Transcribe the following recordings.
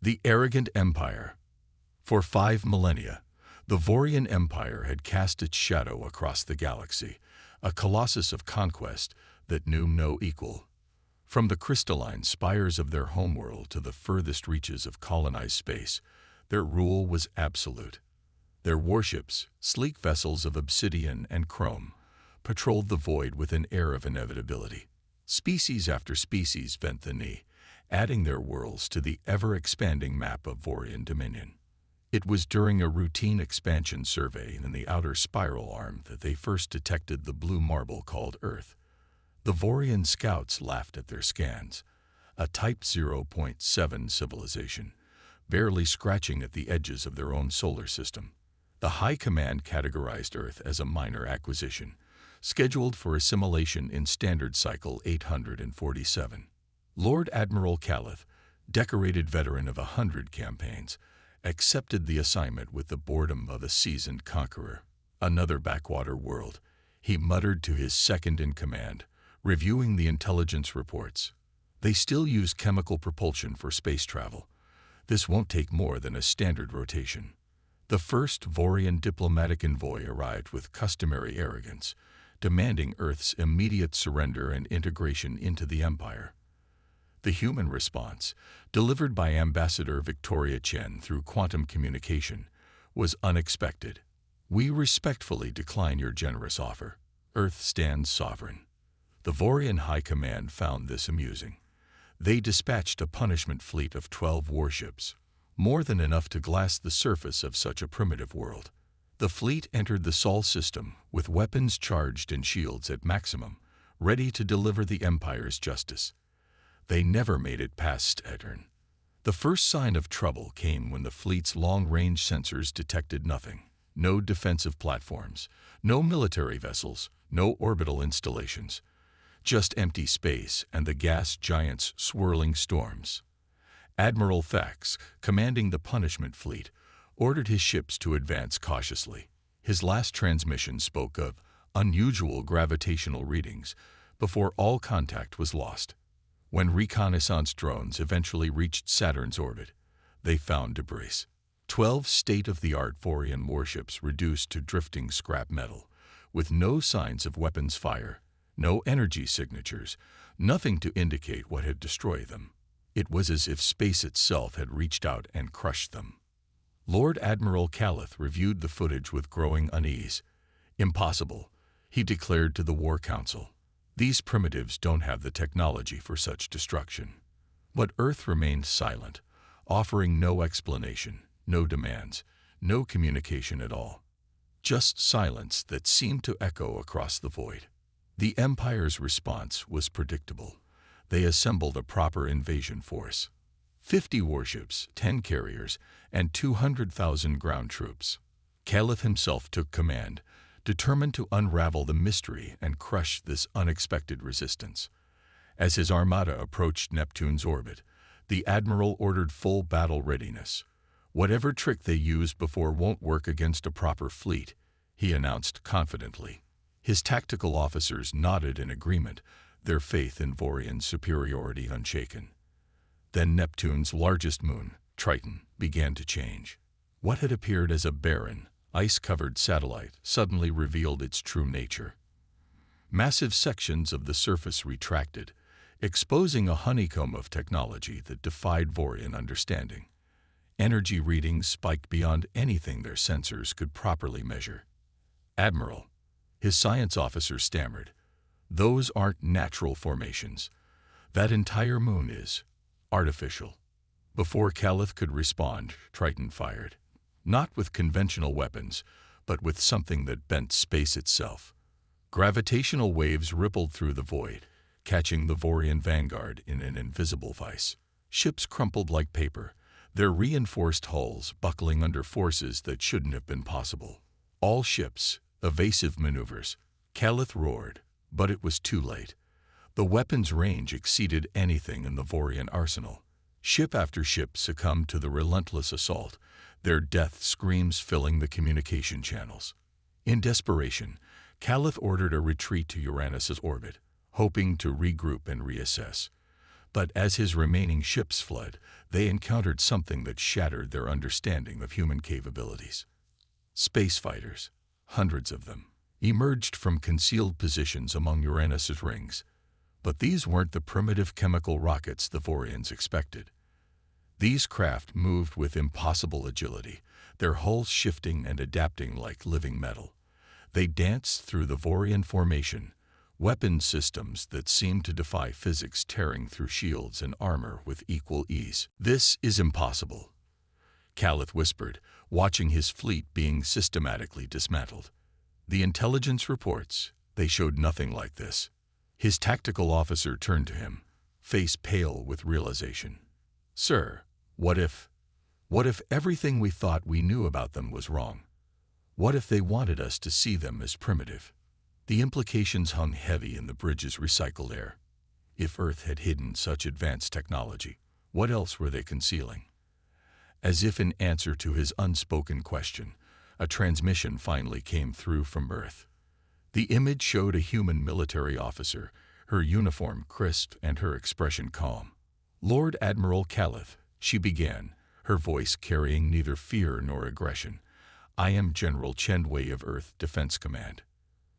The Arrogant Empire. For 5 millennia, the Vorian Empire had cast its shadow across the galaxy, a colossus of conquest that knew no equal. From the crystalline spires of their homeworld to the furthest reaches of colonized space, their rule was absolute. Their warships, sleek vessels of obsidian and chrome, patrolled the void with an air of inevitability. Species after species bent the knee, adding their worlds to the ever-expanding map of Vorian dominion. It was during a routine expansion survey in the outer spiral arm that they first detected the blue marble called Earth. The Vorian scouts laughed at their scans, a Type 0.7 civilization, barely scratching at the edges of their own solar system. The High Command categorized Earth as a minor acquisition, scheduled for assimilation in Standard Cycle 847. Lord Admiral Calith, decorated veteran of 100 campaigns, accepted the assignment with the boredom of a seasoned conqueror. Another backwater world, he muttered to his second-in-command, reviewing the intelligence reports. They still use chemical propulsion for space travel. This won't take more than a standard rotation. The first Vorian diplomatic envoy arrived with customary arrogance, demanding Earth's immediate surrender and integration into the Empire. The human response, delivered by Ambassador Victoria Chen through quantum communication, was unexpected. "We respectfully decline your generous offer. Earth stands sovereign." The Vorian High Command found this amusing. They dispatched a punishment fleet of 12 warships, more than enough to glass the surface of such a primitive world. The fleet entered the Sol system with weapons charged and shields at maximum, ready to deliver the Empire's justice. They never made it past Saturn. The first sign of trouble came when the fleet's long-range sensors detected nothing. No defensive platforms, no military vessels, no orbital installations. Just empty space and the gas giant's swirling storms. Admiral Thax, commanding the punishment fleet, ordered his ships to advance cautiously. His last transmission spoke of unusual gravitational readings before all contact was lost. When reconnaissance drones eventually reached Saturn's orbit, they found debris. 12 state-of-the-art Vorian warships reduced to drifting scrap metal, with no signs of weapons fire, no energy signatures, nothing to indicate what had destroyed them. It was as if space itself had reached out and crushed them. Lord Admiral Calith reviewed the footage with growing unease. "Impossible," he declared to the War Council. "These primitives don't have the technology for such destruction." But Earth remained silent, offering no explanation, no demands, no communication at all. Just silence that seemed to echo across the void. The Empire's response was predictable. They assembled a proper invasion force. 50 warships, 10 carriers, and 200,000 ground troops. Calith himself took command, determined to unravel the mystery and crush this unexpected resistance. As his armada approached Neptune's orbit, the Admiral ordered full battle readiness. "Whatever trick they use before won't work against a proper fleet," he announced confidently. His tactical officers nodded in agreement, their faith in Vorian superiority unshaken. Then Neptune's largest moon, Triton, began to change. What had appeared as a barren, ice-covered satellite suddenly revealed its true nature. Massive sections of the surface retracted, exposing a honeycomb of technology that defied Vorian understanding. Energy readings spiked beyond anything their sensors could properly measure. "Admiral," his science officer stammered, "those aren't natural formations. That entire moon is artificial." Before Calith could respond, Triton fired. Not with conventional weapons, but with something that bent space itself. Gravitational waves rippled through the void, catching the Vorian vanguard in an invisible vice. Ships crumpled like paper, their reinforced hulls buckling under forces that shouldn't have been possible. "All ships, evasive maneuvers," Calith roared, but it was too late. The weapon's range exceeded anything in the Vorian arsenal. Ship after ship succumbed to the relentless assault, their death screams filling the communication channels. In desperation, Calith ordered a retreat to Uranus's orbit, hoping to regroup and reassess. But as his remaining ships fled, they encountered something that shattered their understanding of human capabilities. Space fighters, hundreds of them, emerged from concealed positions among Uranus's rings. But these weren't the primitive chemical rockets the Vorians expected. These craft moved with impossible agility, their hulls shifting and adapting like living metal. They danced through the Vorian formation, weapon systems that seemed to defy physics tearing through shields and armor with equal ease. "This is impossible," Calith whispered, watching his fleet being systematically dismantled. "The intelligence reports, they showed nothing like this." His tactical officer turned to him, face pale with realization. "Sir, what if everything we thought we knew about them was wrong? What if they wanted us to see them as primitive?" The implications hung heavy in the bridge's recycled air. If Earth had hidden such advanced technology, what else were they concealing? As if in answer to his unspoken question, a transmission finally came through from Earth. The image showed a human military officer, her uniform crisp and her expression calm. "Lord Admiral Calith," she began, her voice carrying neither fear nor aggression. "I am General Chen Wei of Earth Defense Command.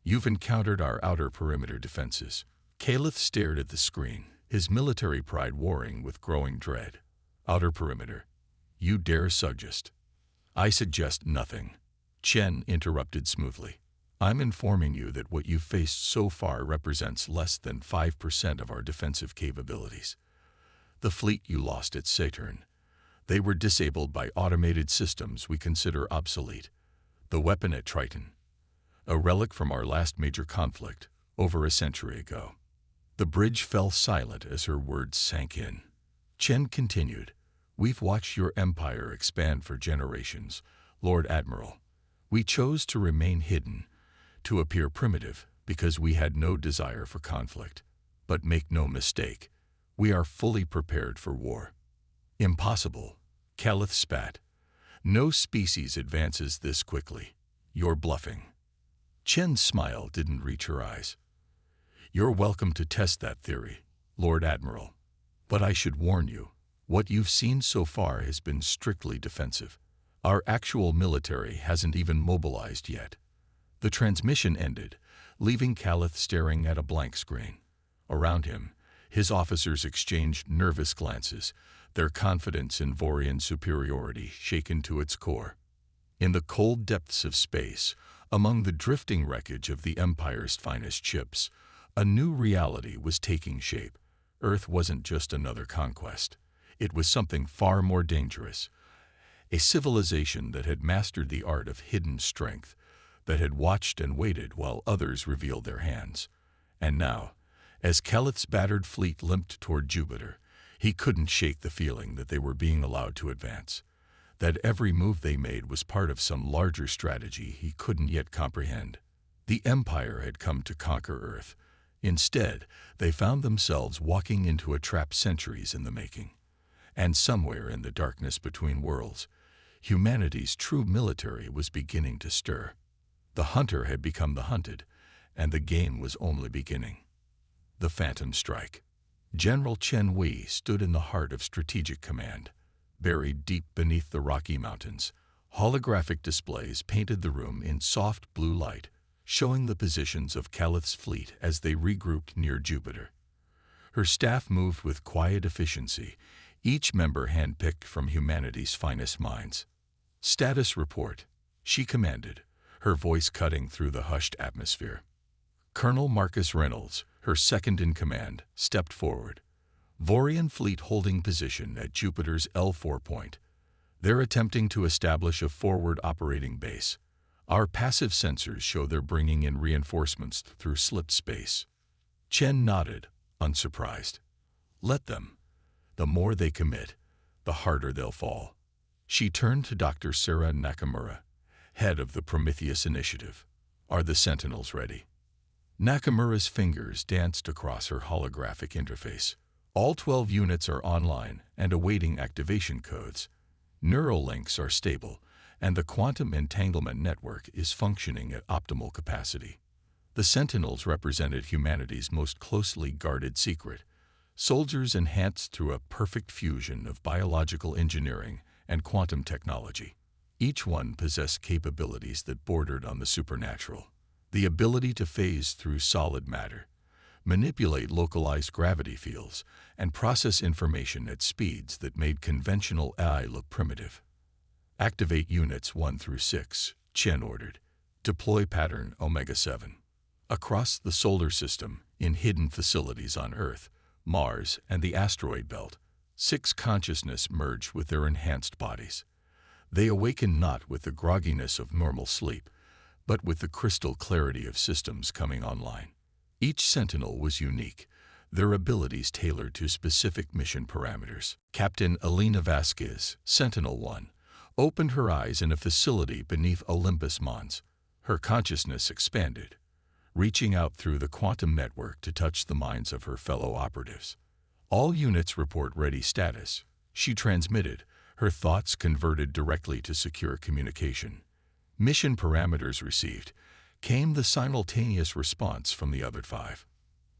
You've encountered our outer perimeter defenses." Calith stared at the screen, his military pride warring with growing dread. "Outer perimeter? You dare suggest?" "I suggest nothing," Chen interrupted smoothly. "I'm informing you that what you've faced so far represents less than 5% of our defensive capabilities. The fleet you lost at Saturn, they were disabled by automated systems we consider obsolete. The weapon at Triton, a relic from our last major conflict, over a century ago." The bridge fell silent as her words sank in. Chen continued, "We've watched your empire expand for generations, Lord Admiral. We chose to remain hidden, to appear primitive, because we had no desire for conflict. But make no mistake, we are fully prepared for war." "Impossible," Calith spat. "No species advances this quickly. You're bluffing." Chen's smile didn't reach her eyes. "You're welcome to test that theory, Lord Admiral. But I should warn you, what you've seen so far has been strictly defensive. Our actual military hasn't even mobilized yet." The transmission ended, leaving Calith staring at a blank screen. Around him, his officers exchanged nervous glances, their confidence in Vorian superiority shaken to its core. In the cold depths of space, among the drifting wreckage of the Empire's finest ships, a new reality was taking shape. Earth wasn't just another conquest. It was something far more dangerous. A civilization that had mastered the art of hidden strength, that had watched and waited while others revealed their hands. And now, as Calith's battered fleet limped toward Jupiter, he couldn't shake the feeling that they were being allowed to advance, that every move they made was part of some larger strategy he couldn't yet comprehend. The Empire had come to conquer Earth. Instead, they found themselves walking into a trap centuries in the making. And somewhere in the darkness between worlds, humanity's true military was beginning to stir. The hunter had become the hunted, and the game was only beginning. The Phantom Strike. General Chen Wei stood in the heart of strategic command. Buried deep beneath the Rocky Mountains, holographic displays painted the room in soft blue light, showing the positions of Calith's fleet as they regrouped near Jupiter. Her staff moved with quiet efficiency, each member handpicked from humanity's finest minds. "Status report," she commanded, her voice cutting through the hushed atmosphere. Colonel Marcus Reynolds, her second in command, stepped forward. "Vorian fleet holding position at Jupiter's L4 point. They're attempting to establish a forward operating base. Our passive sensors show they're bringing in reinforcements through slipped space." Chen nodded, unsurprised. "Let them. The more they commit, the harder they'll fall." She turned to Dr. Sarah Nakamura, head of the Prometheus Initiative. "Are the Sentinels ready?" Nakamura's fingers danced across her holographic interface. "All 12 units are online and awaiting activation codes. Neural links are stable, and the quantum entanglement network is functioning at optimal capacity." The Sentinels represented humanity's most closely guarded secret, soldiers enhanced through a perfect fusion of biological engineering and quantum technology. Each one possessed capabilities that bordered on the supernatural. The ability to phase through solid matter, manipulate localized gravity fields, and process information at speeds that made conventional AI look primitive. Activate Units 1 through 6, Chen ordered. Deploy Pattern Omega-7. Across the solar system, in hidden facilities on Earth, Mars, and the asteroid belt, 6 consciousness merged with their enhanced bodies. They awakened not with the grogginess of normal sleep, but with the crystal clarity of systems coming online. Each sentinel was unique, their abilities tailored to specific mission parameters. Captain Elena Vasquez, Sentinel-1, opened her eyes in a facility beneath Olympus Mons. Her consciousness expanded, reaching out through the quantum network to touch the minds of her fellow operatives. All units report ready status, she transmitted, her thoughts converted directly to secure communication. Mission parameters received. Came the simultaneous response from the other 5.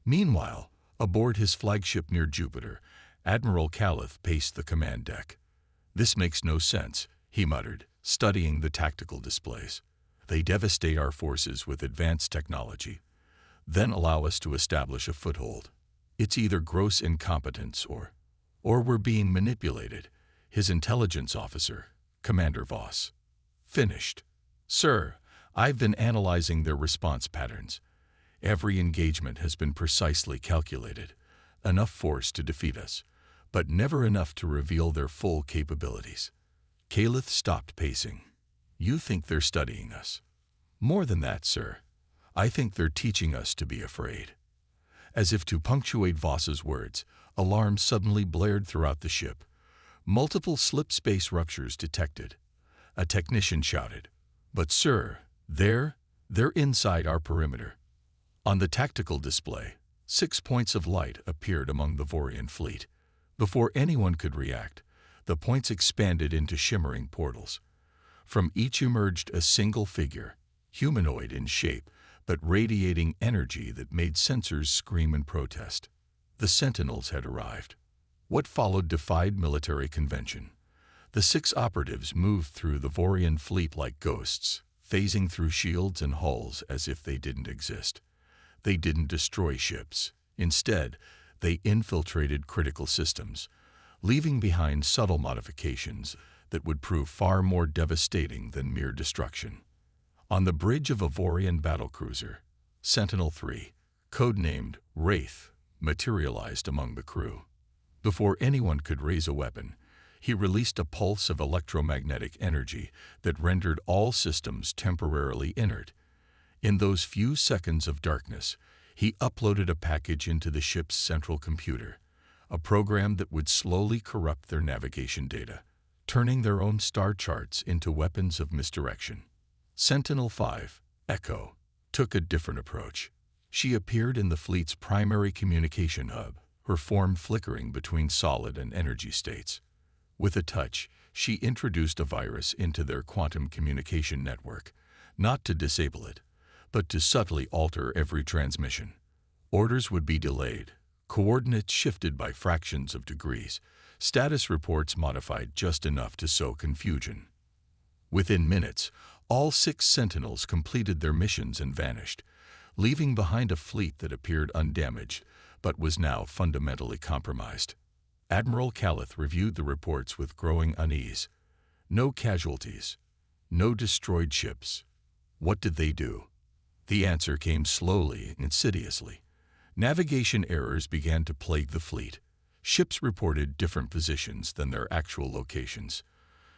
Meanwhile, aboard his flagship near Jupiter, Admiral Calith paced the command deck. "This makes no sense," he muttered, studying the tactical displays. "They devastate our forces with advanced technology, then allow us to establish a foothold. It's either gross incompetence or we're being manipulated." His intelligence officer, Commander Voss, finished. "Sir, I've been analyzing their response patterns. Every engagement has been precisely calculated. Enough force to defeat us, but never enough to reveal their full capabilities." Calith stopped pacing. "You think they're studying us?" "More than that, sir. I think they're teaching us to be afraid." As if to punctuate Voss's words, alarms suddenly blared throughout the ship. Multiple slip space ruptures detected. A technician shouted, "But sir, they're inside our perimeter." On the tactical display, 6 points of light appeared among the Vorian fleet. Before anyone could react, the points expanded into shimmering portals. From each emerged a single figure, humanoid in shape, but radiating energy that made sensors scream in protest. The Sentinels had arrived. What followed defied military convention. The 6 operatives moved through the Vorian fleet like ghosts, phasing through shields and hulls as if they didn't exist. They didn't destroy ships. Instead, they infiltrated critical systems, leaving behind subtle modifications that would prove far more devastating than mere destruction. On the bridge of a Vorian battlecruiser, Sentinel-3, codenamed Wraith, materialized among the crew. Before anyone could raise a weapon, he released a pulse of electromagnetic energy that rendered all systems temporarily inert. In those few seconds of darkness, he uploaded a package into the ship's central computer, a program that would slowly corrupt their navigation data, turning their own star charts into weapons of misdirection. Sentinel-5, Echo, took a different approach. She appeared in the fleet's primary communication hub, her form flickering between solid and energy states. With a touch, she introduced a virus into their quantum communication network, not to disable it, but to subtly alter every transmission. Orders would be delayed, coordinates shifted by fractions of degrees, status reports modified just enough to sow confusion. Within minutes, all 6 Sentinels completed their missions and vanished, leaving behind a fleet that appeared undamaged, but was now fundamentally compromised. Admiral Calith reviewed the reports with growing unease. No casualties, no destroyed ships. What did they do? The answer came slowly, insidiously. Navigation errors began to plague the fleet. Ships reported different positions than their actual locations.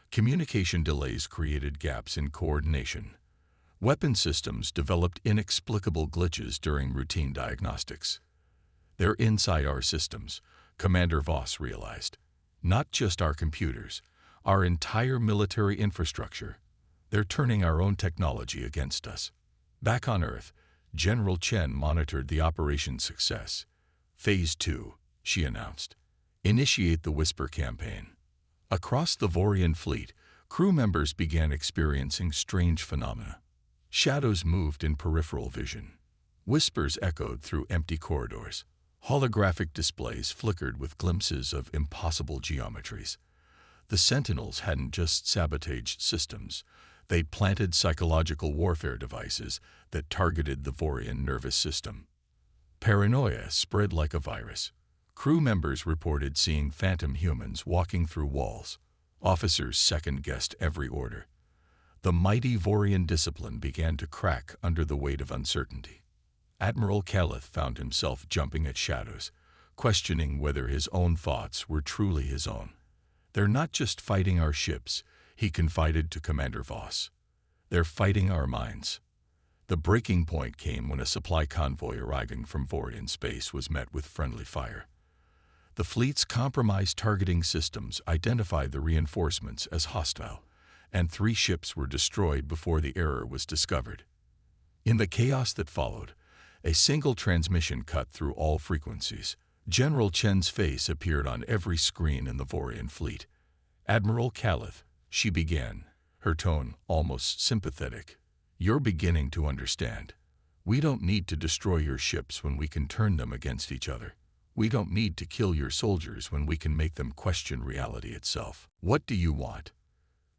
Communication delays created gaps in coordination. Weapon systems developed inexplicable glitches during routine diagnostics. "They're inside our systems," Commander Voss realized. "Not just our computers, our entire military infrastructure. They're turning our own technology against us." Back on Earth, General Chen monitored the operation's success. "Phase 2, she announced. "Initiate the Whisper campaign." Across the Vorian fleet, crew members began experiencing strange phenomena. Shadows moved in peripheral vision. Whispers echoed through empty corridors. Holographic displays flickered with glimpses of impossible geometries. The Sentinels hadn't just sabotaged systems. They'd planted psychological warfare devices that targeted the Vorian nervous system. Paranoia spread like a virus. Crew members reported seeing phantom humans walking through walls. Officers second-guessed every order. The mighty Vorian discipline began to crack under the weight of uncertainty. Admiral Calith found himself jumping at shadows, questioning whether his own thoughts were truly his own. "They're not just fighting our ships," he confided to Commander Voss. "They're fighting our minds." The breaking point came when a supply convoy arriving from Vorian space was met with friendly fire. The fleet's compromised targeting systems identified the reinforcements as hostile, and 3 ships were destroyed before the error was discovered. In the chaos that followed, a single transmission cut through all frequencies. General Chen's face appeared on every screen in the Vorian fleet. "Admiral Calith," she began, her tone almost sympathetic, "you're beginning to understand. We don't need to destroy your ships when we can turn them against each other. We don't need to kill your soldiers when we can make them question reality itself. What do you want?"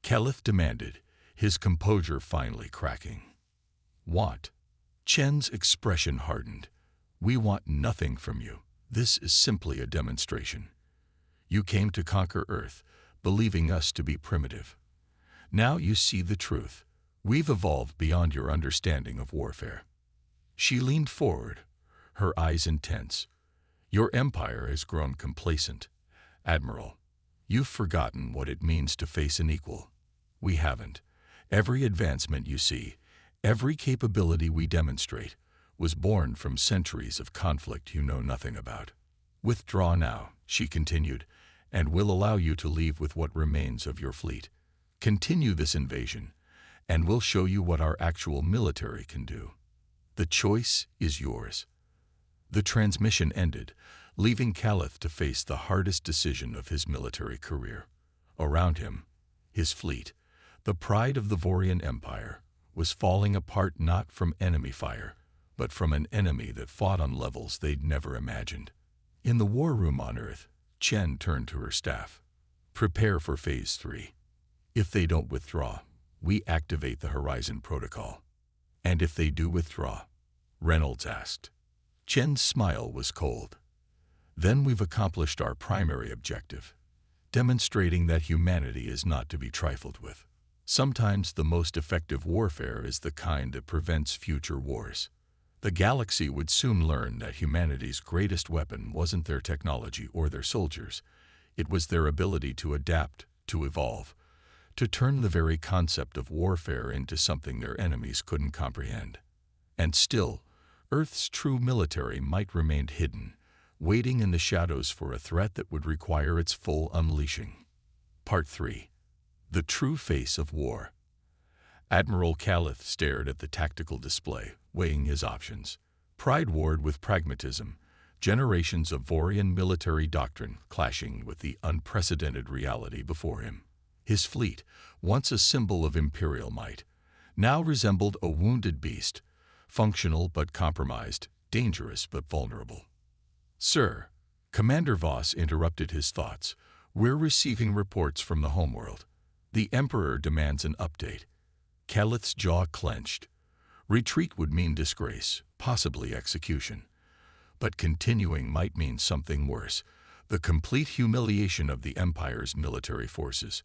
Calith demanded, his composure finally cracking. "Want?" Chen's expression hardened. "We want nothing from you. This is simply a demonstration. You came to conquer Earth, believing us to be primitive. Now you see the truth. We've evolved beyond your understanding of warfare." She leaned forward, her eyes intense. "Your empire has grown complacent. Admiral, you've forgotten what it means to face an equal. We haven't. Every advancement you see, every capability we demonstrate, was born from centuries of conflict you know nothing about. Withdraw now," she continued, "and we'll allow you to leave with what remains of your fleet. Continue this invasion, and we'll show you what our actual military can do. The choice is yours." The transmission ended, leaving Calith to face the hardest decision of his military career. Around him, his fleet, the pride of the Vorian Empire, was falling apart not from enemy fire, but from an enemy that fought on levels they'd never imagined. In the war room on Earth, Chen turned to her staff. "Prepare for Phase 3. If they don't withdraw, we activate the Horizon Protocol." "And if they do withdraw?" Reynolds asked. Chen's smile was cold. "Then we've accomplished our primary objective, demonstrating that humanity is not to be trifled with. Sometimes the most effective warfare is the kind that prevents future wars." The galaxy would soon learn that humanity's greatest weapon wasn't their technology or their soldiers. It was their ability to adapt, to evolve, to turn the very concept of warfare into something their enemies couldn't comprehend. And still, Earth's true military might remain hidden, waiting in the shadows for a threat that would require its full unleashing. Part 3. The True Face of War. Admiral Calith stared at the tactical display, weighing his options. Pride warred with pragmatism, generations of Vorian military doctrine clashing with the unprecedented reality before him. His fleet, once a symbol of imperial might, now resembled a wounded beast, functional but compromised, dangerous but vulnerable. "Sir," Commander Voss interrupted his thoughts, "we're receiving reports from the homeworld. The Emperor demands an update." Calith's jaw clenched. Retreat would mean disgrace, possibly execution. But continuing might mean something worse, the complete humiliation of the Empire's military forces.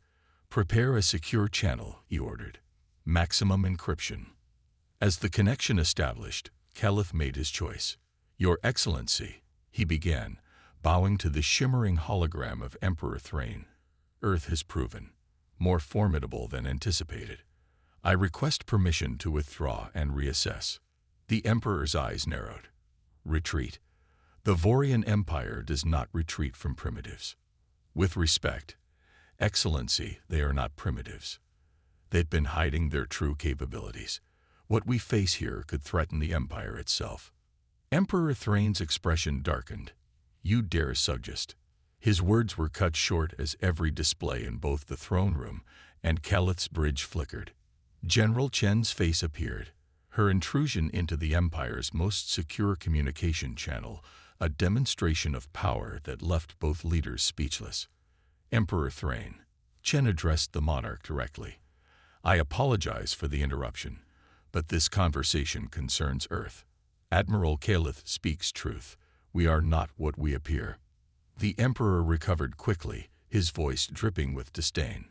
"Prepare a secure channel," he ordered. "Maximum encryption." As the connection established, Calith made his choice. "Your Excellency," he began, bowing to the shimmering hologram of Emperor Thrain. "Earth has proven more formidable than anticipated. I request permission to withdraw and reassess." The Emperor's eyes narrowed. "Retreat. The Vorian Empire does not retreat from primitives. With respect, Excellency, they are not primitives. They've been hiding their true capabilities. What we face here could threaten the Empire itself." Emperor Thrain's expression darkened. "You dare suggest." His words were cut short as every display in both the throne room and Calith's bridge flickered. General Chen's face appeared, her intrusion into the Empire's most secure communication channel a demonstration of power that left both leaders speechless. Emperor Thrain, Chen addressed the monarch directly. I apologize for the interruption, but this conversation concerns Earth. Admiral Calith speaks truth. We are not what we appear. The Emperor recovered quickly, his voice dripping with disdain.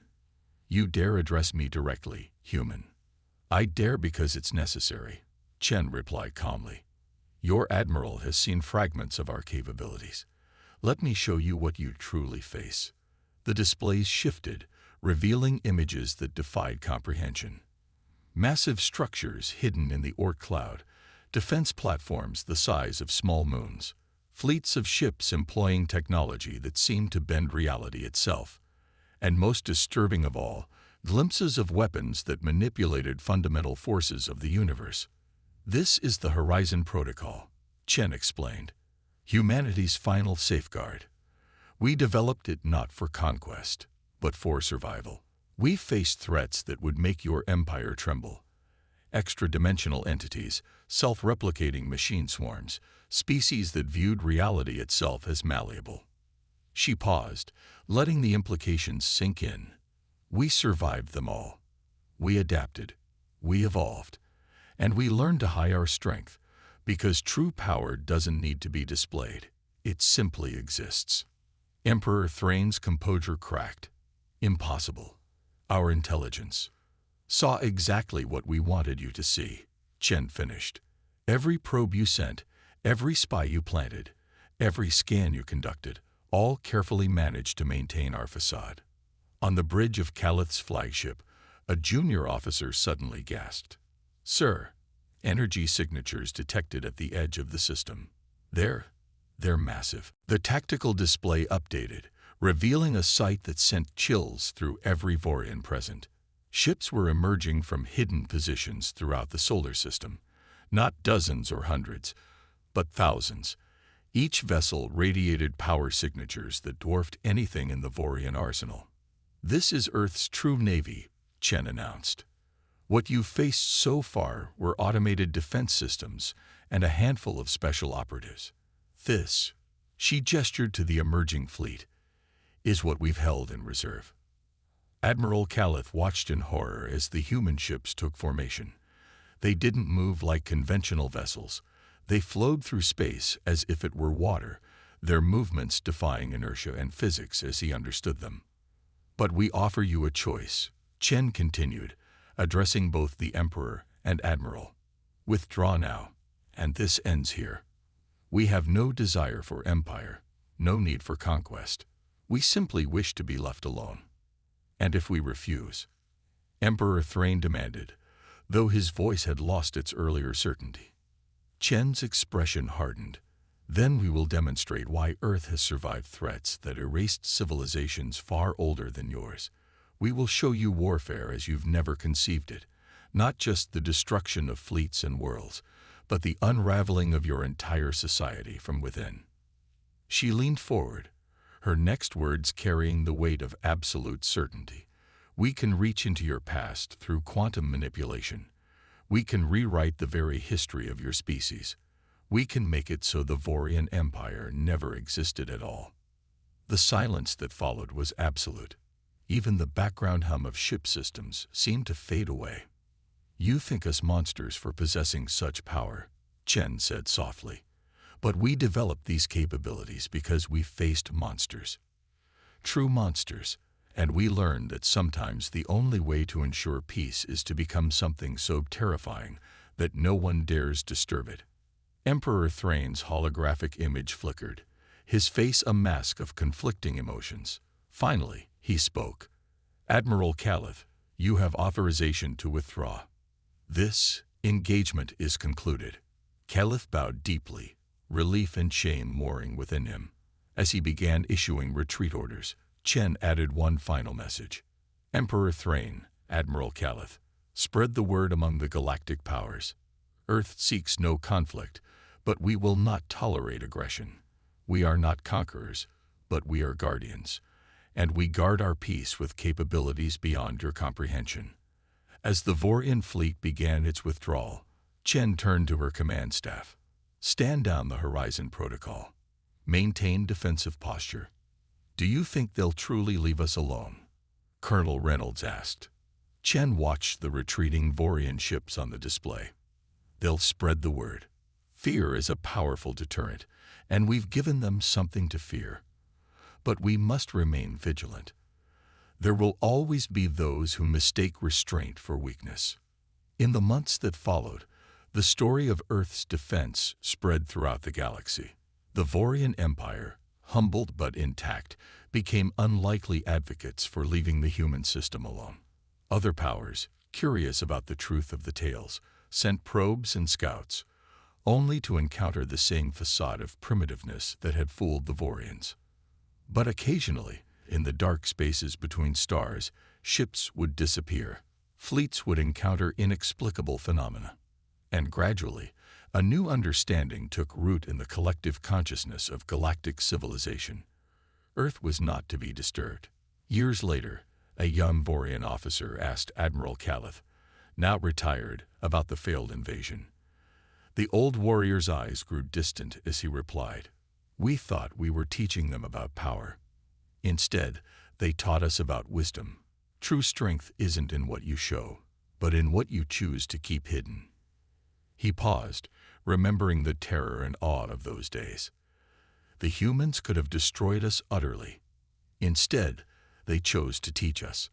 You dare address me directly, human. I dare because it's necessary, Chen replied calmly. Your admiral has seen fragments of our capabilities. Let me show you what you truly face. The displays shifted, revealing images that defied comprehension. Massive structures hidden in the Orc cloud, defense platforms the size of small moons, fleets of ships employing technology that seemed to bend reality itself, and most disturbing of all, glimpses of weapons that manipulated fundamental forces of the universe. This is the Horizon Protocol, Chen explained. Humanity's final safeguard. We developed it not for conquest, but for survival. We faced threats that would make your empire tremble. Extra-dimensional entities, self-replicating machine swarms, species that viewed reality itself as malleable. She paused, letting the implications sink in. We survived them all. We adapted. We evolved. And we learned to hide our strength, because true power doesn't need to be displayed. It simply exists. Emperor Thrain's composure cracked. Impossible. Our intelligence saw exactly what we wanted you to see, Chen finished. Every probe you sent, every spy you planted, every scan you conducted, all carefully managed to maintain our facade. On the bridge of Calith's flagship, a junior officer suddenly gasped. Sir, energy signatures detected at the edge of the system. They're massive. The tactical display updated, revealing a sight that sent chills through every Vorian present. Ships were emerging from hidden positions throughout the solar system, not dozens or hundreds, but thousands. Each vessel radiated power signatures that dwarfed anything in the Vorian arsenal. This is Earth's true navy, Chen announced. What you've faced so far were automated defense systems and a handful of special operatives. This, she gestured to the emerging fleet, is what we've held in reserve. Admiral Calith watched in horror as the human ships took formation. They didn't move like conventional vessels. They flowed through space as if it were water, their movements defying inertia and physics as he understood them. But we offer you a choice, Chen continued, addressing both the Emperor and Admiral. Withdraw now, and this ends here. We have no desire for empire, no need for conquest. We simply wish to be left alone. And if we refuse, Emperor Thrain demanded, though his voice had lost its earlier certainty. Chen's expression hardened. Then we will demonstrate why Earth has survived threats that erased civilizations far older than yours. We will show you warfare as you've never conceived it, not just the destruction of fleets and worlds, but the unraveling of your entire society from within. She leaned forward, her next words carrying the weight of absolute certainty. We can reach into your past through quantum manipulation. We can rewrite the very history of your species. We can make it so the Vorian Empire never existed at all. The silence that followed was absolute. Even the background hum of ship systems seemed to fade away. You think us monsters for possessing such power, Chen said softly. But we developed these capabilities because we faced monsters. True monsters, and we learned that sometimes the only way to ensure peace is to become something so terrifying that no one dares disturb it. Emperor Thrain's holographic image flickered, his face a mask of conflicting emotions. Finally, he spoke. Admiral Calith, you have authorization to withdraw. This engagement is concluded. Calith bowed deeply, relief and shame mooring within him. As he began issuing retreat orders, Chen added one final message. Emperor Thrain, Admiral Calith, spread the word among the galactic powers. Earth seeks no conflict, but we will not tolerate aggression. We are not conquerors, but we are guardians, and we guard our peace with capabilities beyond your comprehension. As the Vorian fleet began its withdrawal, Chen turned to her command staff. Stand down the Horizon Protocol. Maintain defensive posture. Do you think they'll truly leave us alone? Colonel Reynolds asked. Chen watched the retreating Vorian ships on the display. They'll spread the word. Fear is a powerful deterrent, and we've given them something to fear. But we must remain vigilant. There will always be those who mistake restraint for weakness. In the months that followed, the story of Earth's defense spread throughout the galaxy. The Vorian Empire, humbled but intact, became unlikely advocates for leaving the human system alone. Other powers, curious about the truth of the tales, sent probes and scouts, only to encounter the same facade of primitiveness that had fooled the Vorians. But occasionally, in the dark spaces between stars, ships would disappear, fleets would encounter inexplicable phenomena, and gradually, a new understanding took root in the collective consciousness of galactic civilization. Earth was not to be disturbed. Years later, a young Vorian officer asked Admiral Calith, now retired, about the failed invasion. The old warrior's eyes grew distant as he replied, "We thought we were teaching them about power. Instead, they taught us about wisdom. True strength isn't in what you show, but in what you choose to keep hidden." He paused, remembering the terror and awe of those days. The humans could have destroyed us utterly. Instead, they chose to teach us.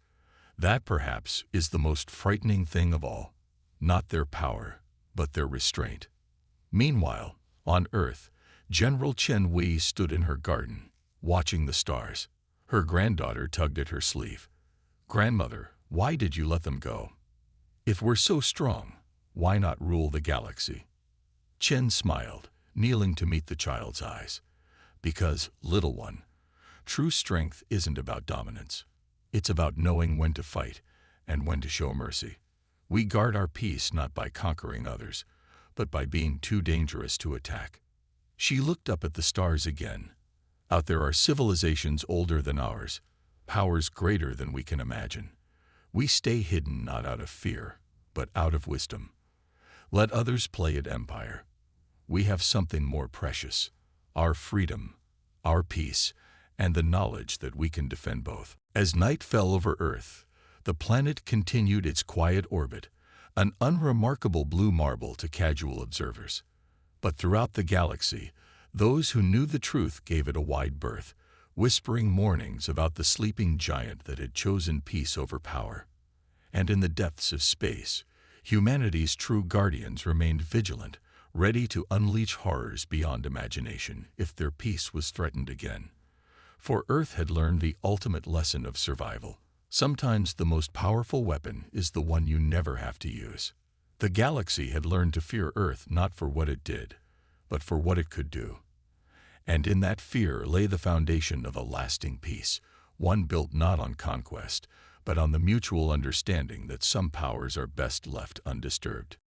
That, perhaps, is the most frightening thing of all. Not their power, but their restraint. Meanwhile, on Earth, General Chen Wei stood in her garden, watching the stars. Her granddaughter tugged at her sleeve. "Grandmother, why did you let them go? If we're so strong, why not rule the galaxy?" Chen smiled, kneeling to meet the child's eyes. "Because, little one, true strength isn't about dominance. It's about knowing when to fight and when to show mercy. We guard our peace not by conquering others, but by being too dangerous to attack." She looked up at the stars again. Out there are civilizations older than ours, powers greater than we can imagine. We stay hidden not out of fear, but out of wisdom. Let others play at empire. We have something more precious, our freedom, our peace, and the knowledge that we can defend both. As night fell over Earth, the planet continued its quiet orbit, an unremarkable blue marble to casual observers. But throughout the galaxy, those who knew the truth gave it a wide berth, whispering warnings about the sleeping giant that had chosen peace over power. And in the depths of space, humanity's true guardians remained vigilant, ready to unleash horrors beyond imagination if their peace was threatened again. For Earth had learned the ultimate lesson of survival. Sometimes the most powerful weapon is the one you never have to use. The galaxy had learned to fear Earth not for what it did, but for what it could do. And in that fear lay the foundation of a lasting peace, one built not on conquest, but on the mutual understanding that some powers are best left undisturbed.